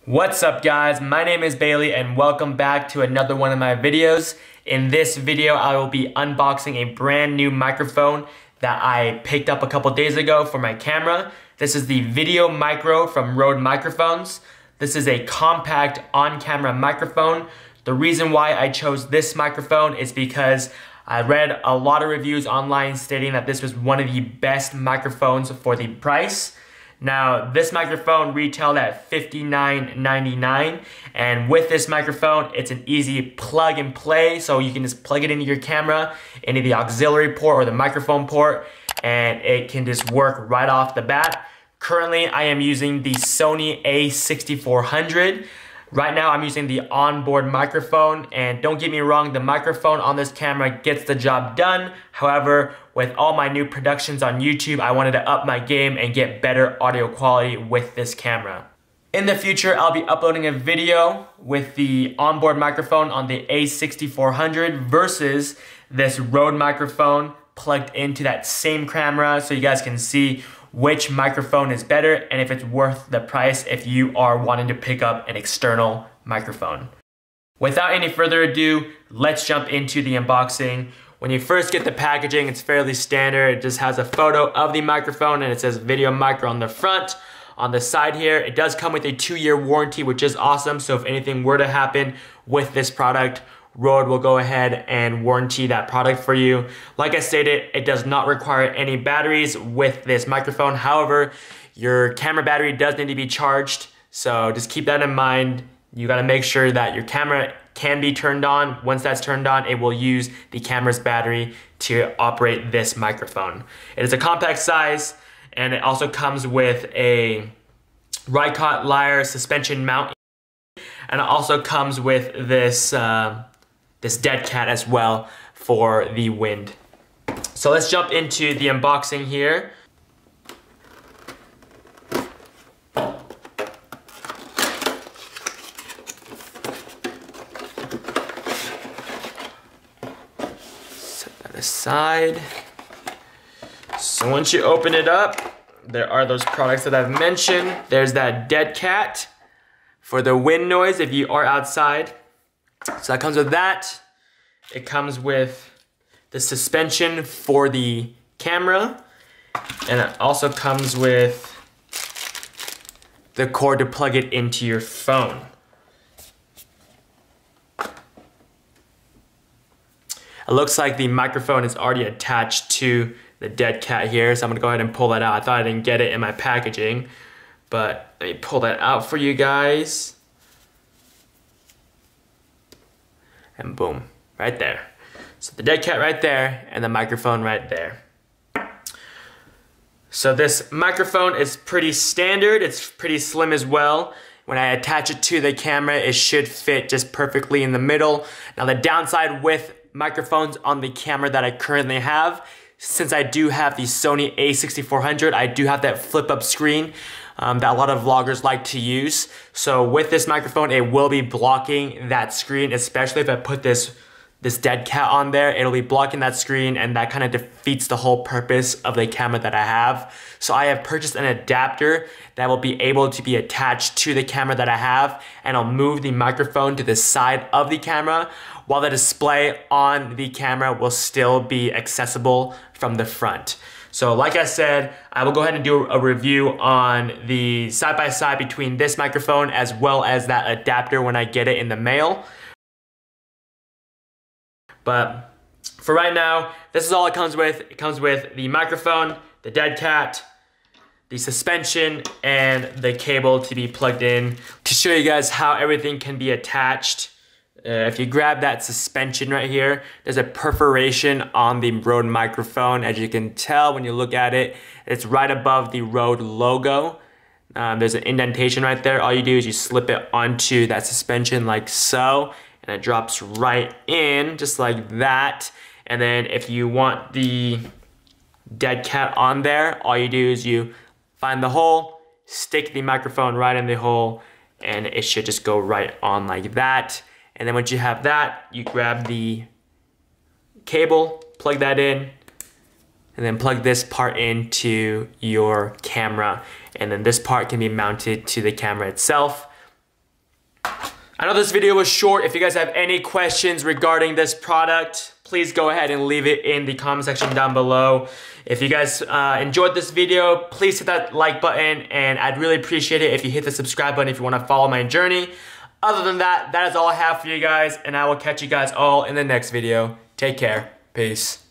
What's up guys, my name is Bailey and welcome back to another one of my videos. In this video, I will be unboxing a brand new microphone that I picked up a couple days ago for my camera. This is the Video Micro from Rode Microphones. This is a compact on-camera microphone. The reason why I chose this microphone is because I read a lot of reviews online stating that this was one of the best microphones for the price. Now, this microphone retailed at $59.99, and with this microphone, it's an easy plug and play, so you can just plug it into your camera, into the auxiliary port or the microphone port, and it can just work right off the bat. Currently, I am using the Sony A6400. Right now, I'm using the onboard microphone, and don't get me wrong, the microphone on this camera gets the job done. However, with all my new productions on YouTube, I wanted to up my game and get better audio quality with this camera. In the future, I'll be uploading a video with the onboard microphone on the A6400 versus this Rode microphone plugged into that same camera, so you guys can see which microphone is better and if it's worth the price if you are wanting to pick up an external microphone. Without any further ado, let's jump into the unboxing. When you first get the packaging, it's fairly standard. It just has a photo of the microphone and it says Video Micro on the front. On the side here, it does come with a 2-year warranty, which is awesome. So if anything were to happen with this product, Rode will go ahead and warranty that product for you. Like I stated, it does not require any batteries with this microphone. However, your camera battery does need to be charged. So just keep that in mind. You gotta make sure that your camera can be turned on. Once that's turned on, it will use the camera's battery to operate this microphone. It is a compact size, and it also comes with a Rycott lyre suspension mount. And it also comes with this this dead cat as well for the wind. So let's jump into the unboxing here. Set that aside. So once you open it up, there are those products that I've mentioned. There's that dead cat for the wind noise if you are outside. So that comes with that. It comes with the suspension for the camera. And it also comes with the cord to plug it into your phone. It looks like the microphone is already attached to the dead cat here. So I'm gonna go ahead and pull that out. I thought I didn't get it in my packaging, but let me pull that out for you guys. And boom, right there. So the dead cat right there and the microphone right there. So this microphone is pretty standard. It's pretty slim as well. When I attach it to the camera, it should fit just perfectly in the middle. Now the downside with microphones on the camera that I currently have, since I do have the Sony A6400, I do have that flip up screen that a lot of vloggers like to use. So with this microphone, it will be blocking that screen, especially if I put this dead cat on there. It'll be blocking that screen, and that kind of defeats the whole purpose of the camera that I have. So I have purchased an adapter that will be able to be attached to the camera that I have, and I'll move the microphone to the side of the camera while the display on the camera will still be accessible from the front. So like I said, I will go ahead and do a review on the side-by-side between this microphone as well as that adapter when I get it in the mail. But for right now, this is all it comes with. It comes with the microphone, the dead cat, the suspension, and the cable to be plugged in. To show you guys how everything can be attached, if you grab that suspension right here, there's a perforation on the Rode microphone. As you can tell when you look at it, it's right above the Rode logo. There's an indentation right there. All you do is you slip it onto that suspension like so, and it drops right in just like that. And then if you want the dead cat on there, all you do is you find the hole, stick the microphone right in the hole, and it should just go right on like that. And then once you have that, you grab the cable, plug that in, and then plug this part into your camera. And then this part can be mounted to the camera itself. I know this video was short. If you guys have any questions regarding this product, please go ahead and leave it in the comment section down below. If you guys enjoyed this video, please hit that like button, and I'd really appreciate it if you hit the subscribe button if you want to follow my journey. Other than that, that is all I have for you guys, and I will catch you guys all in the next video. Take care. Peace.